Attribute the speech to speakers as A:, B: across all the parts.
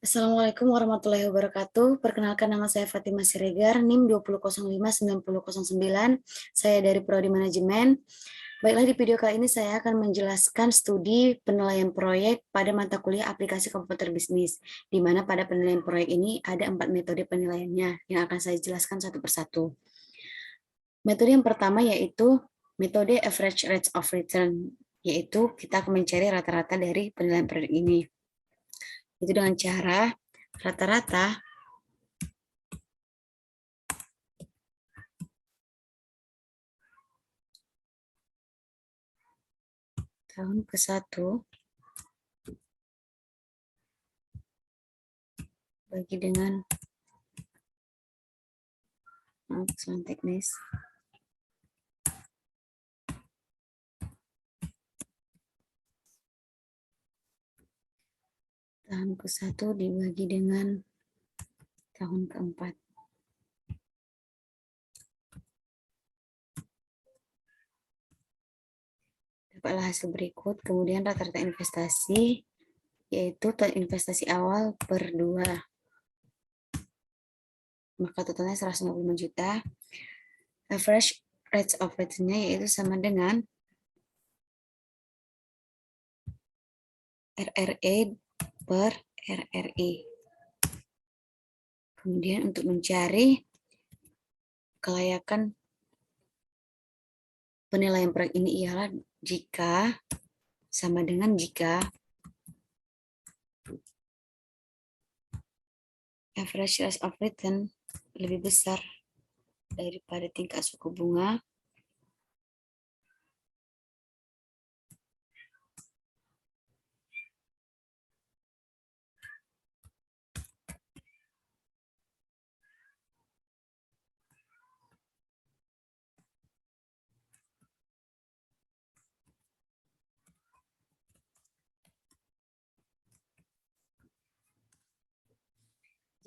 A: Assalamualaikum warahmatullahi wabarakatuh. Perkenalkan, nama saya Fatimah Siregar, NIM 20059009. Saya dari Prodi Manajemen. Baiklah, di video kali ini saya akan menjelaskan studi penilaian proyek pada mata kuliah aplikasi komputer bisnis, di mana pada penilaian proyek ini ada 4 metode penilaiannya yang akan saya jelaskan satu persatu. Metode yang pertama yaitu metode average rate of return, yaitu kita akan mencari rata-rata dari penilaian proyek ini. Itu dengan cara rata-rata tahun ke-1 bagi dengan kesalahan teknis. Tahun ke-1 dibagi dengan tahun ke-4. Dapatlah hasil berikut. Kemudian rata-rata investasi, yaitu investasi awal per 2. Maka totalnya 155 juta. Average rate of return-nya yaitu sama dengan RRE per RRI. Kemudian untuk mencari kelayakan penilaian proyek ini ialah jika sama dengan jika average rate of return lebih besar daripada tingkat suku bunga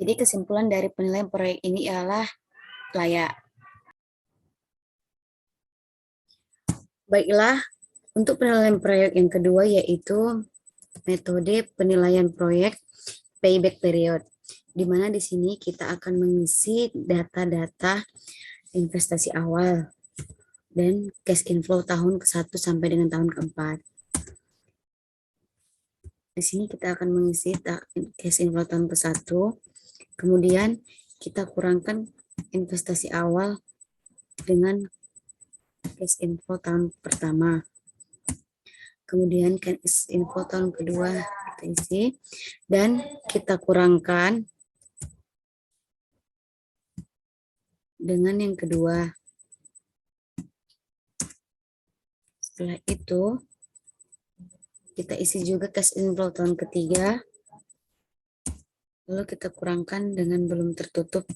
A: Jadi kesimpulan dari penilaian proyek ini ialah layak. Baiklah, untuk penilaian proyek yang kedua yaitu metode penilaian proyek payback period, di mana di sini kita akan mengisi data-data investasi awal dan cash inflow tahun ke-1 sampai dengan tahun ke-4. Di sini kita akan mengisi cash inflow tahun ke-1, kemudian kita kurangkan investasi awal dengan cash inflow tahun pertama. Kemudian cash inflow tahun kedua kita isi dan kita kurangkan dengan yang kedua. Setelah itu kita isi juga cash inflow tahun ketiga, lalu kita kurangkan dengan belum tertutup.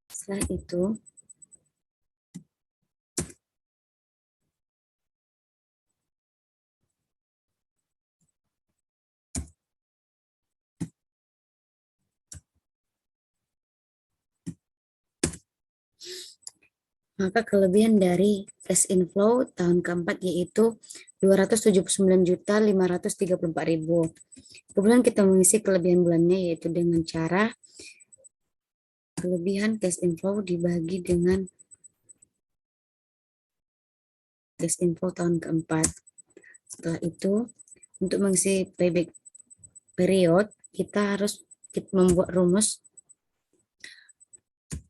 A: Setelah itu maka kelebihan dari cash inflow tahun keempat yaitu 279.534.000. Kemudian kita mengisi kelebihan bulannya yaitu dengan cara kelebihan cash inflow dibagi dengan cash inflow tahun keempat. Setelah itu, untuk mengisi payback period, kita harus membuat rumus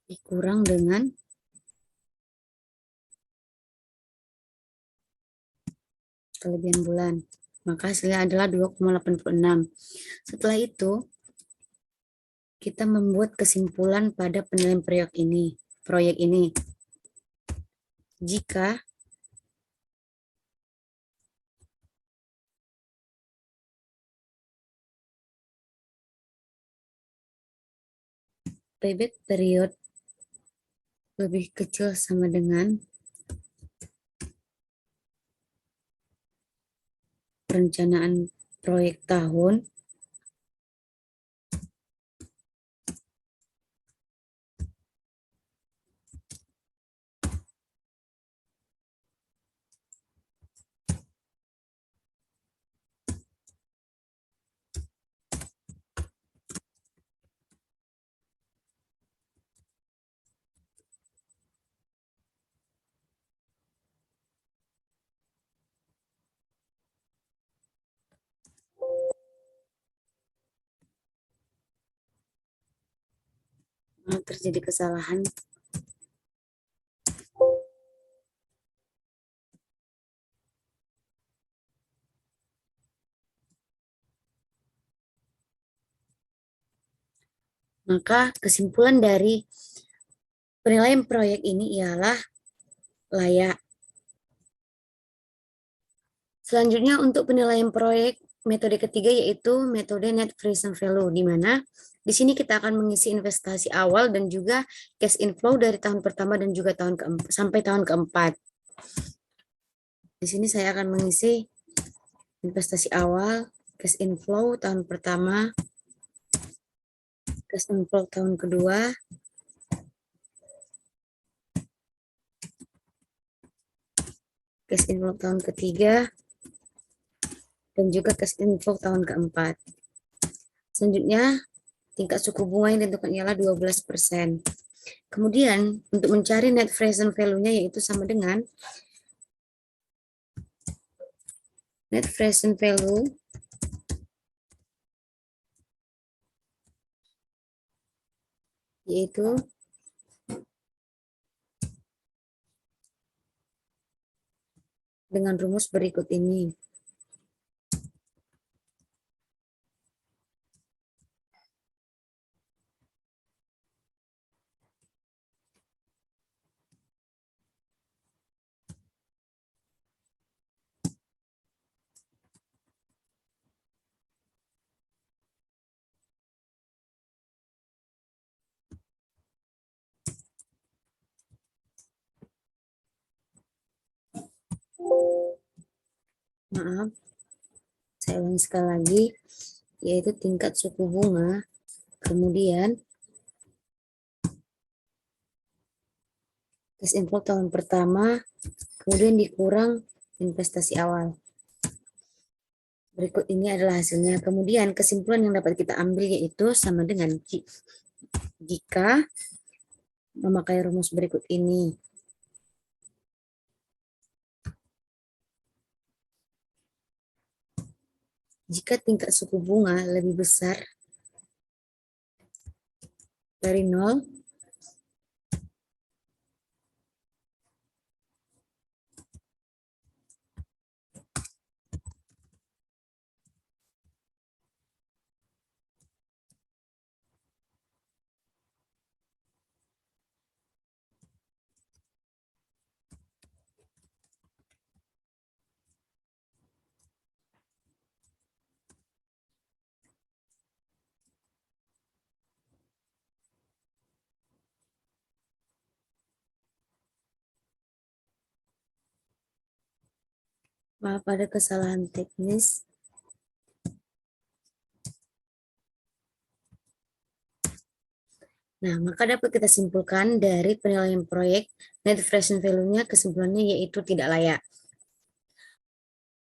A: dikurang dengan kelebihan bulan. Maka hasilnya adalah 2,86. Setelah itu, kita membuat kesimpulan pada penilaian proyek ini. Jika payback period lebih kecil sama dengan perencanaan proyek tahun, Terjadi kesalahan. Maka kesimpulan dari penilaian proyek ini ialah layak. Selanjutnya untuk penilaian proyek metode ketiga yaitu metode net present value, di mana di sini kita akan mengisi investasi awal dan juga cash inflow dari tahun pertama dan juga tahun keempat sampai tahun keempat. Di sini saya akan mengisi investasi awal, cash inflow tahun pertama, cash inflow tahun kedua, cash inflow tahun ketiga, dan juga cash inflow tahun keempat. Selanjutnya, tingkat suku bunga yang ditentukan ialah 12%. Kemudian, untuk mencari net present value-nya yaitu sama dengan net present value yaitu dengan rumus berikut ini. Maaf, saya ulangi sekali lagi, yaitu tingkat suku bunga, kemudian cash inflow tahun pertama, kemudian dikurang investasi awal. Berikut ini adalah hasilnya. Kemudian kesimpulan yang dapat kita ambil yaitu sama dengan jika memakai rumus berikut ini. Jika tingkat suku bunga lebih besar dari 0, maaf ada kesalahan teknis. Nah, maka dapat kita simpulkan dari penilaian proyek net present value-nya kesimpulannya yaitu tidak layak.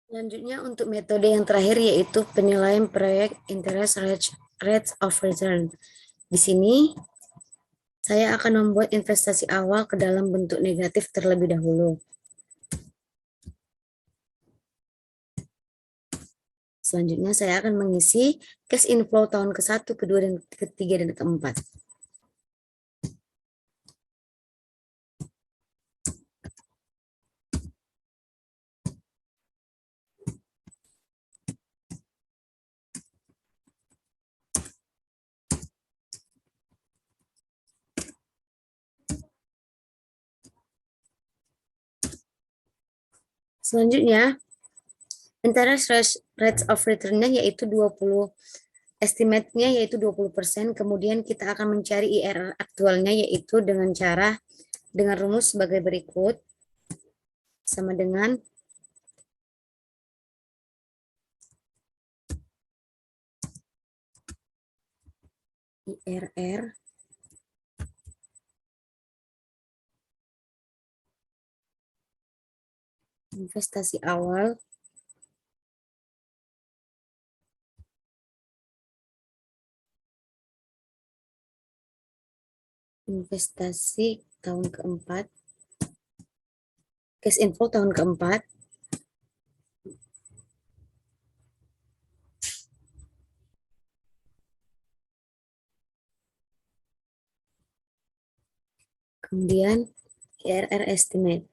A: Selanjutnya untuk metode yang terakhir yaitu penilaian proyek interest rates of return. Di sini saya akan membuat investasi awal ke dalam bentuk negatif terlebih dahulu. Selanjutnya saya akan mengisi cash inflow tahun ke-1, kedua, dan ketiga, dan keempat. Selanjutnya, interest rates of return-nya yaitu 20, estimate-nya yaitu 20%, kemudian kita akan mencari IRR aktualnya yaitu dengan rumus sebagai berikut, sama dengan IRR investasi awal investasi tahun keempat, cash inflow tahun keempat, Kemudian IRR estimate.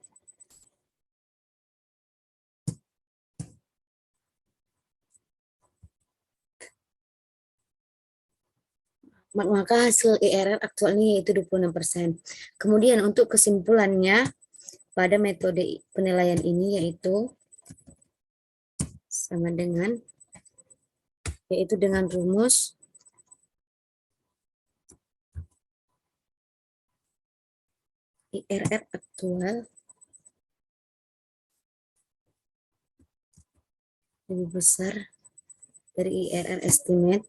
A: Maka hasil IRR aktualnya yaitu 26%. Kemudian untuk kesimpulannya pada metode penilaian ini yaitu sama dengan rumus IRR aktual lebih besar dari IRR estimate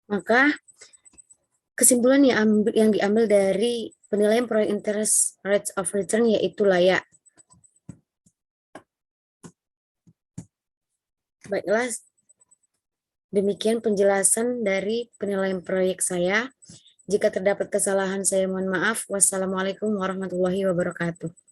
A: maka kesimpulan yang diambil dari penilaian proyek interest rate of return yaitu layak. Baiklah, demikian penjelasan dari penilaian proyek saya. Jika terdapat kesalahan, saya mohon maaf. Wassalamualaikum warahmatullahi wabarakatuh.